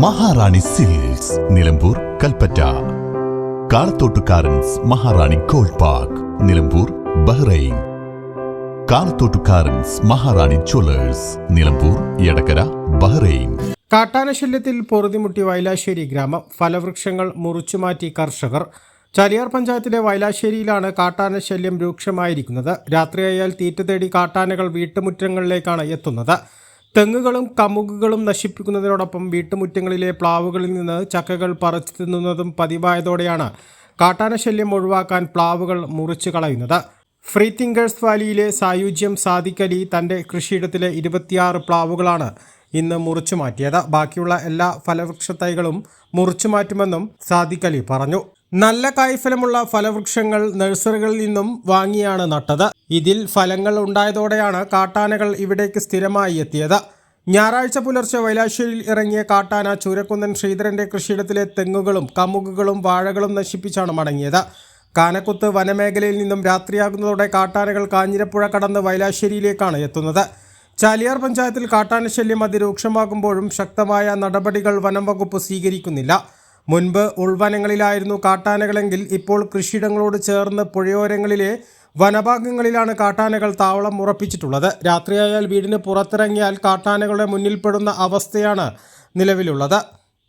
മഹാറാണി silks, Nilambur, Kalpetta. കാളത്തോട്ടുകാരൻസ് മഹാറാണി gold park, Nilambur, Bahrain. കാളത്തോട്ടുകാരൻസ് മഹാറാണി Jewellers, Nilambur, Edakkara, Bahrain. കാട്ടാനശല്യത്തിൽ പൊറുതിമുട്ടി Vailassery ഗ്രാമം. ഫലവൃക്ഷങ്ങൾ മുറിച്ചുമാറ്റി കർഷകർ. ചാലിയാർ പഞ്ചായത്തിലെ വൈലാശ്ശേരിയിലാണ് കാട്ടാനശല്യം രൂക്ഷമായിരിക്കുന്നത്. രാത്രിയായാൽ തീറ്റ തേടി കാട്ടാനകൾ വീട്ടുമുറ്റങ്ങളിലേക്കാണ് എത്തുന്നത്. തെങ്ങുകളും കമുകുകളും നശിപ്പിക്കുന്നതിനോടൊപ്പം വീട്ടുമുറ്റങ്ങളിലെ പ്ലാവുകളിൽ നിന്ന് ചക്കകൾ പറിച്ചു തിന്നുന്നതും പതിവായതോടെയാണ് കാട്ടാനശല്യം ഒഴിവാക്കാൻ പ്ലാവുകൾ മുറിച്ചു കളയുന്നത്. ഫ്രീ തിങ്കേഴ്സ് വാലിയിലെ സായുജ്യം സാദിഖ് അലി തൻ്റെ കൃഷിയിടത്തിലെ 26 പ്ലാവുകളാണ് ഇന്ന് മുറിച്ചു മാറ്റിയത്. ബാക്കിയുള്ള എല്ലാ ഫലവൃക്ഷ തൈകളും മുറിച്ചു മാറ്റുമെന്നും സാദിഖ് അലി പറഞ്ഞു. നല്ല കായ്ഫലമുള്ള ഫലവൃക്ഷങ്ങൾ നഴ്സറികളിൽ നിന്നും വാങ്ങിയാണ് നട്ടത്. ഇതിൽ ഫലങ്ങൾ ഉണ്ടായതോടെയാണ് കാട്ടാനകൾ ഇവിടേക്ക് സ്ഥിരമായി എത്തിയത്. ഞായറാഴ്ച പുലർച്ചെ വൈലാശ്ശേരിയിൽ ഇറങ്ങിയ കാട്ടാന ചൂരക്കുന്നൻ ശ്രീധരന്റെ കൃഷിയിടത്തിലെ തെങ്ങുകളും കമുകുകളും വാഴകളും നശിപ്പിച്ചാണ് മടങ്ങിയത്. കാനക്കുത്ത് വനമേഖലയിൽ നിന്നും രാത്രിയാകുന്നതോടെ കാട്ടാനകൾ കാഞ്ഞിരപ്പുഴ കടന്ന് വൈലാശ്ശേരിയിലേക്കാണ് എത്തുന്നത്. ചാലിയാർ പഞ്ചായത്തിൽ കാട്ടാനശല്യം അതിരൂക്ഷമാകുമ്പോഴും ശക്തമായ നടപടികൾ വനം വകുപ്പ് സ്വീകരിക്കുന്നില്ല. മുൻപ് ഉൾവനങ്ങളിലായിരുന്നു കാട്ടാനകളെങ്കിൽ ഇപ്പോൾ കൃഷിയിടങ്ങളോട് ചേർന്ന് പുഴയോരങ്ങളിലെ വനഭാഗങ്ങളിലാണ് കാട്ടാനകൾ താവളം ഉറപ്പിച്ചിട്ടുള്ളത്. രാത്രിയായാൽ വീടിന് പുറത്തിറങ്ങിയാൽ കാട്ടാനകളുടെ മുന്നിൽപ്പെടുന്ന അവസ്ഥയാണ് നിലവിലുള്ളത്.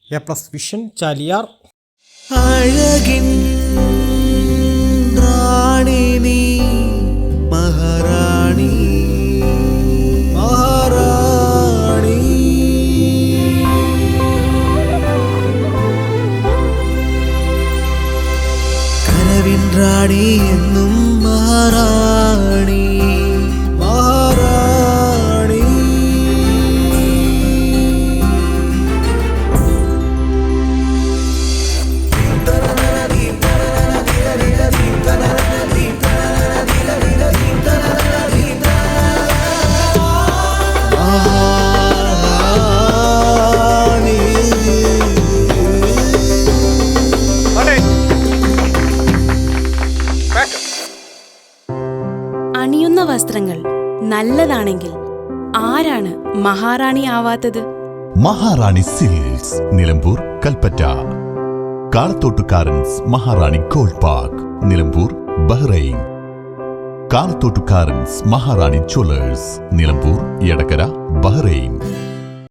A+ vision, Chaliyar. റാണി എന്നും മഹാറാണി മഹാറാണി. അണിയുന്ന വസ്ത്രങ്ങൾ നല്ലതാണെങ്കിൽ ആരാണ് മഹാറാണി ആവാത്തത്? മഹാറാണി സിൽക്സ്, നിലമ്പൂർ, കൽപ്പറ്റ. കാളത്തോട്ടുകാരൻസ് മഹാറാണി ഗോൾഡ് പാർക്ക്, നിലമ്പൂർ, ബഹ്റൈൻ. കാളത്തോട്ടുകാരൻസ് മഹാറാണി ജ്വല്ലേഴ്സ്, നിലമ്പൂർ, എടക്കര, ബഹ്റൈൻ.